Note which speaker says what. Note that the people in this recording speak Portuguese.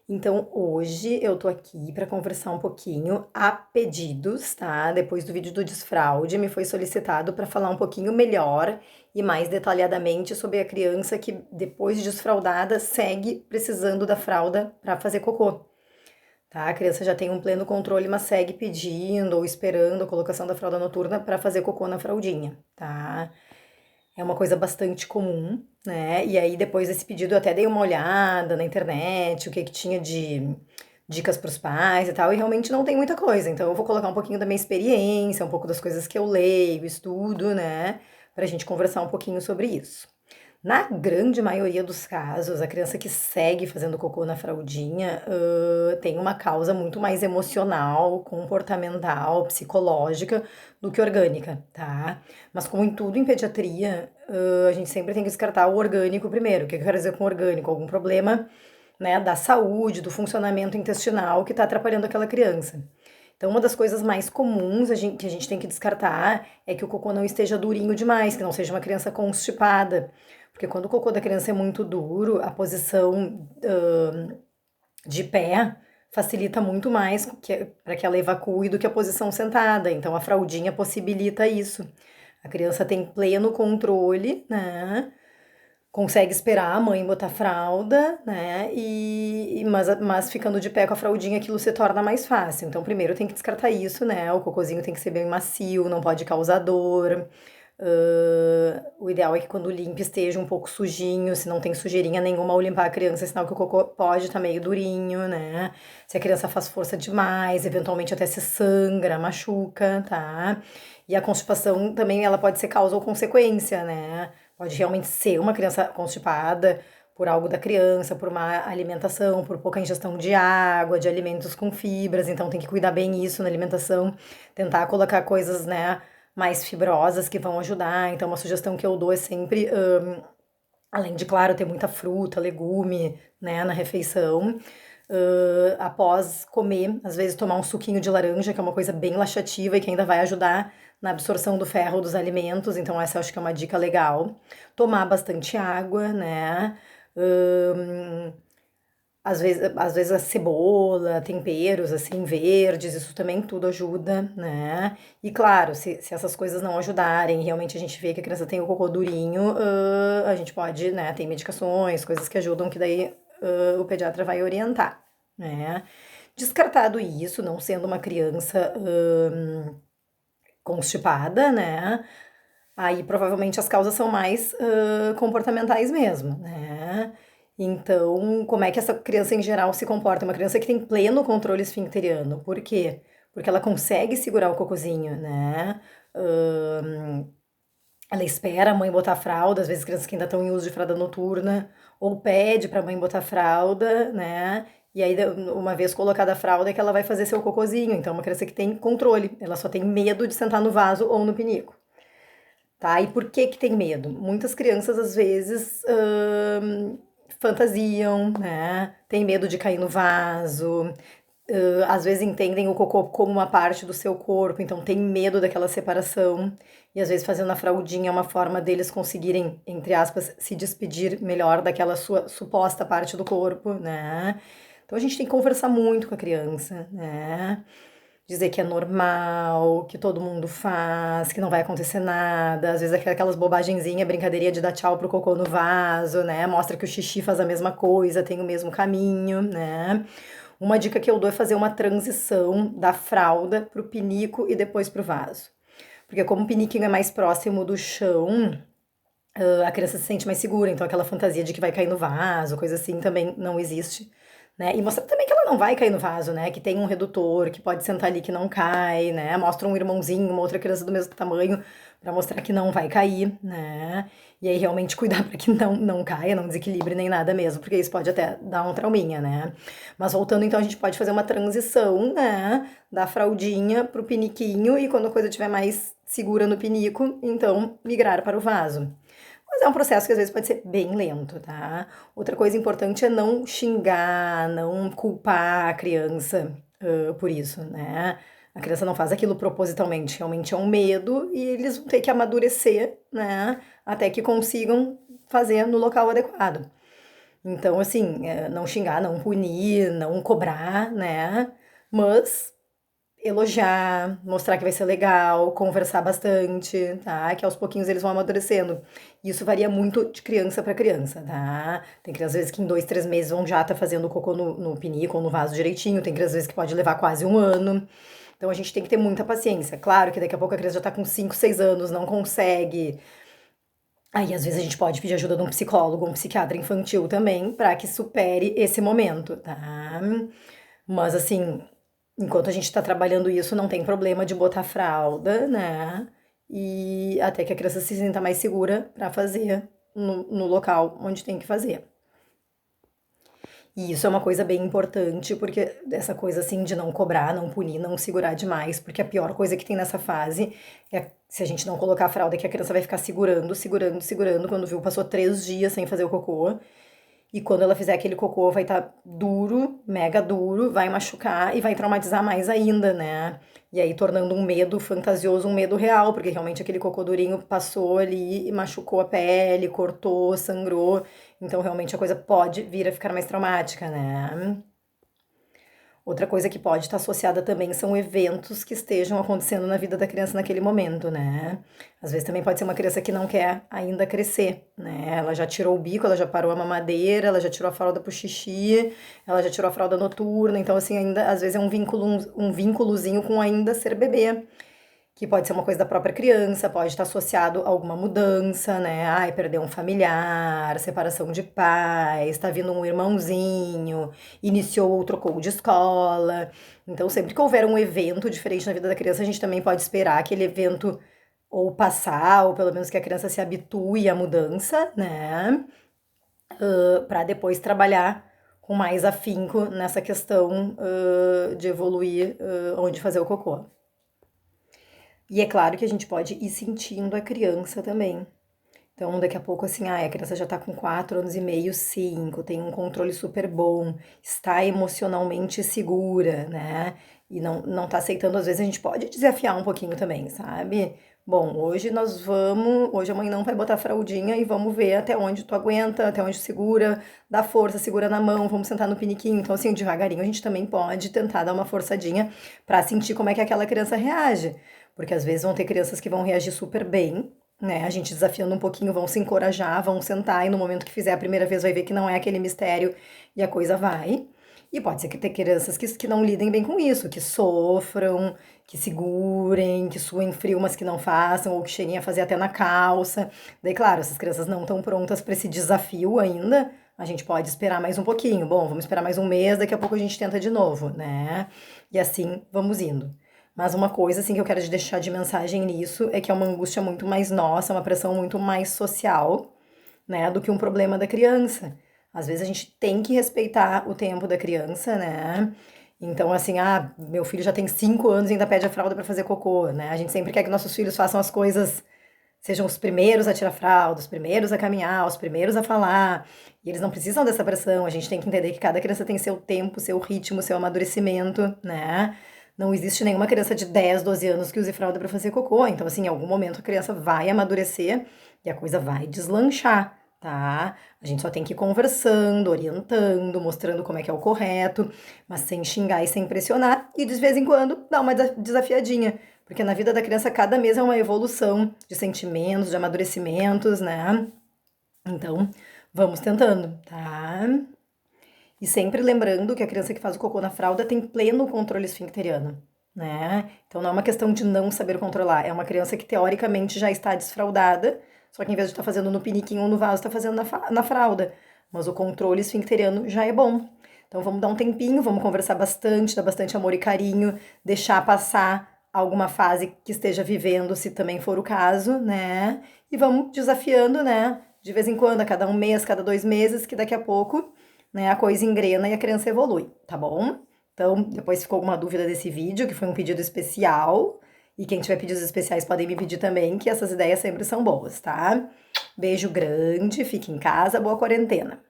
Speaker 1: Então, hoje eu tô aqui para conversar um pouquinho a pedidos, tá? Depois do vídeo do desfraude, me foi solicitado para falar um pouquinho melhor e mais detalhadamente sobre a criança que, depois de desfraldada, segue precisando da fralda para fazer cocô, tá? A criança já tem um pleno controle, mas segue pedindo ou esperando a colocação da fralda noturna para fazer cocô na fraldinha, tá? É uma coisa bastante comum, né? E aí, depois desse pedido, eu até dei uma olhada na internet, o que que tinha de dicas para os pais e tal, e realmente não tem muita coisa. Então, eu vou colocar um pouquinho da minha experiência, um pouco das coisas que eu leio, estudo, né? Pra gente conversar um pouquinho sobre isso. Na grande maioria dos casos, a criança que segue fazendo cocô na fraldinha, tem uma causa muito mais emocional, comportamental, psicológica do que orgânica, tá? Mas como em tudo em pediatria, a gente sempre tem que descartar o orgânico primeiro. O que eu quero dizer com orgânico? Algum problema, né, da saúde, do funcionamento intestinal que está atrapalhando aquela criança. Então, uma das coisas mais comuns que a gente tem que descartar é que o cocô não esteja durinho demais, que não seja uma criança constipada. Porque quando o cocô da criança é muito duro, a posição de pé facilita muito mais para que ela evacue do que a posição sentada. Então, a fraldinha possibilita isso. A criança tem pleno controle, né? Consegue esperar a mãe botar fralda, né? Mas ficando de pé com a fraldinha, aquilo se torna mais fácil. Então, primeiro tem que descartar isso, né? O cocôzinho tem que ser bem macio, não pode causar dor. O ideal é que quando limpe esteja um pouco sujinho, se não tem sujeirinha nenhuma ao limpar a criança, é sinal que o cocô pode estar meio durinho, né? Se a criança faz força demais, eventualmente até se sangra, machuca, tá? E a constipação também ela pode ser causa ou consequência, né? Pode realmente ser uma criança constipada por algo da criança, por má alimentação, por pouca ingestão de água, de alimentos com fibras, então tem que cuidar bem isso na alimentação, tentar colocar coisas, né, mais fibrosas que vão ajudar. Então, uma sugestão que eu dou é sempre, além de, claro, ter muita fruta, legume, né, na refeição, após comer, às vezes tomar um suquinho de laranja, que é uma coisa bem laxativa e que ainda vai ajudar na absorção do ferro dos alimentos, então essa eu acho que é uma dica legal. Tomar bastante água, né? Hum, às vezes a cebola, temperos assim, verdes, isso também tudo ajuda, né? E claro, se essas coisas não ajudarem, realmente a gente vê que a criança tem o cocô durinho, a gente pode, né, tem medicações, coisas que ajudam, que daí o pediatra vai orientar, né? Descartado isso, não sendo uma criança constipada, né? Aí provavelmente as causas são mais comportamentais mesmo, né? Então, como é que essa criança em geral se comporta? Uma criança que tem pleno controle esfincteriano. Por quê? Porque ela consegue segurar o cocôzinho, né? Ahn, ela espera a mãe botar fralda, às vezes crianças que ainda estão em uso de fralda noturna, ou pede para a mãe botar fralda, né? E aí, uma vez colocada a fralda, é que ela vai fazer seu cocôzinho. Então, é uma criança que tem controle, ela só tem medo de sentar no vaso ou no pinico. Tá? E por que que tem medo? Muitas crianças, às vezes, fantasiam, né? Tem medo de cair no vaso, às vezes entendem o cocô como uma parte do seu corpo, então tem medo daquela separação. E às vezes fazendo a fraldinha é uma forma deles conseguirem, entre aspas, se despedir melhor daquela sua suposta parte do corpo, né? Então a gente tem que conversar muito com a criança, né? Dizer que é normal, que todo mundo faz, que não vai acontecer nada. Às vezes aquelas bobagenzinhas, brincadeirinha de dar tchau pro cocô no vaso, né? Mostra que o xixi faz a mesma coisa, tem o mesmo caminho, né? Uma dica que eu dou é fazer uma transição da fralda pro pinico e depois pro vaso. Porque como o piniquinho é mais próximo do chão, a criança se sente mais segura, então aquela fantasia de que vai cair no vaso, coisa assim, também não existe, né? E mostrar também que ela não vai cair no vaso, né? Que tem um redutor, que pode sentar ali que não cai, né? Mostra um irmãozinho, uma outra criança do mesmo tamanho, pra mostrar que não vai cair, né? E aí realmente cuidar para que não caia, não desequilibre nem nada mesmo, porque isso pode até dar um trauminha, né? Mas voltando, então a gente pode fazer uma transição, né? Da fraldinha pro piniquinho e quando a coisa estiver mais segura no pinico, então migrar para o vaso. Mas é um processo que às vezes pode ser bem lento, tá? Outra coisa importante é não xingar, não culpar a criança, por isso, né? A criança não faz aquilo propositalmente, realmente é um medo e eles vão ter que amadurecer, né? Até que consigam fazer no local adequado. Então, assim, não xingar, não punir, não cobrar, né? Mas elogiar, mostrar que vai ser legal, conversar bastante, tá? Que aos pouquinhos eles vão amadurecendo. Isso varia muito de criança para criança, tá? Tem crianças, às vezes, que em 2, 3 meses vão já estar fazendo cocô no pinico ou no vaso direitinho, tem crianças, às vezes, que pode levar quase um ano. Então a gente tem que ter muita paciência. Claro que daqui a pouco a criança já tá com 5, 6 anos, não consegue. Aí, às vezes, a gente pode pedir ajuda de um psicólogo, um psiquiatra infantil também, para que supere esse momento, tá? Mas, assim, enquanto a gente tá trabalhando isso, não tem problema de botar fralda, né? E até que a criança se sinta mais segura para fazer no local onde tem que fazer. E isso é uma coisa bem importante, porque essa coisa assim de não cobrar, não punir, não segurar demais, porque a pior coisa que tem nessa fase é se a gente não colocar a fralda, é que a criança vai ficar segurando, segurando, segurando, quando viu, passou 3 dias sem fazer o cocô. E quando ela fizer aquele cocô, vai estar duro, mega duro, vai machucar e vai traumatizar mais ainda, né? E aí tornando um medo fantasioso, um medo real, porque realmente aquele cocô durinho passou ali e machucou a pele, cortou, sangrou. Então realmente a coisa pode vir a ficar mais traumática, né? Outra coisa que pode estar associada também são eventos que estejam acontecendo na vida da criança naquele momento, né? Às vezes também pode ser uma criança que não quer ainda crescer, né? Ela já tirou o bico, ela já parou a mamadeira, ela já tirou a fralda pro xixi, ela já tirou a fralda noturna, então assim, ainda às vezes é um vínculo, um vínculozinho com ainda ser bebê que pode ser uma coisa da própria criança, pode estar associado a alguma mudança, né? Ai, perdeu um familiar, separação de pais, está vindo um irmãozinho, iniciou ou trocou de escola. Então, sempre que houver um evento diferente na vida da criança, a gente também pode esperar aquele evento ou passar, ou pelo menos que a criança se habitue à mudança, né? Para depois trabalhar com mais afinco nessa questão de evoluir onde fazer o cocô. E é claro que a gente pode ir sentindo a criança também. Então, daqui a pouco, assim, a criança já tá com 4 anos e meio, 5, tem um controle super bom, está emocionalmente segura, né? E não tá aceitando, às vezes a gente pode desafiar um pouquinho também, sabe? Bom, hoje a mãe não vai botar fraldinha e vamos ver até onde tu aguenta, até onde segura, dá força, segura na mão, vamos sentar no piniquinho. Então, assim, devagarinho a gente também pode tentar dar uma forçadinha pra sentir como é que aquela criança reage. Porque às vezes vão ter crianças que vão reagir super bem, né? A gente desafiando um pouquinho, vão se encorajar, vão sentar e no momento que fizer a primeira vez vai ver que não é aquele mistério e a coisa vai. E pode ser que tenha crianças que não lidem bem com isso, que sofram, que segurem, que suem frio, mas que não façam, ou que cheguem a fazer até na calça. Daí, claro, essas crianças não estão prontas para esse desafio ainda. A gente pode esperar mais um pouquinho. Bom, vamos esperar mais um mês, daqui a pouco a gente tenta de novo, né? E assim vamos indo. Mas uma coisa assim que eu quero te deixar de mensagem nisso é que é uma angústia muito mais nossa, uma pressão muito mais social, né, do que um problema da criança. Às vezes a gente tem que respeitar o tempo da criança, né? Então, assim, meu filho já tem 5 anos e ainda pede a fralda para fazer cocô, né? A gente sempre quer que nossos filhos façam as coisas, sejam os primeiros a tirar fralda, os primeiros a caminhar, os primeiros a falar. E eles não precisam dessa pressão. A gente tem que entender que cada criança tem seu tempo, seu ritmo, seu amadurecimento, né? Não existe nenhuma criança de 10, 12 anos que use fralda para fazer cocô. Então, assim, em algum momento a criança vai amadurecer e a coisa vai deslanchar, tá? A gente só tem que ir conversando, orientando, mostrando como é que é o correto, mas sem xingar e sem pressionar. E de vez em quando dá uma desafiadinha. Porque na vida da criança, cada mês é uma evolução de sentimentos, de amadurecimentos, né? Então, vamos tentando, tá? E sempre lembrando que a criança que faz o cocô na fralda tem pleno controle esfincteriano, né? Então não é uma questão de não saber controlar, é uma criança que teoricamente já está desfraldada, só que em vez de estar fazendo no piniquinho ou no vaso, está fazendo na fralda. Mas o controle esfincteriano já é bom. Então vamos dar um tempinho, vamos conversar bastante, dar bastante amor e carinho, deixar passar alguma fase que esteja vivendo, se também for o caso, né? E vamos desafiando, né? De vez em quando, a cada um mês, cada 2 meses, que daqui a pouco, né, a coisa engrena e a criança evolui, tá bom? Então, depois ficou alguma dúvida desse vídeo, que foi um pedido especial, e quem tiver pedidos especiais podem me pedir também, que essas ideias sempre são boas, tá? Beijo grande, fique em casa, boa quarentena.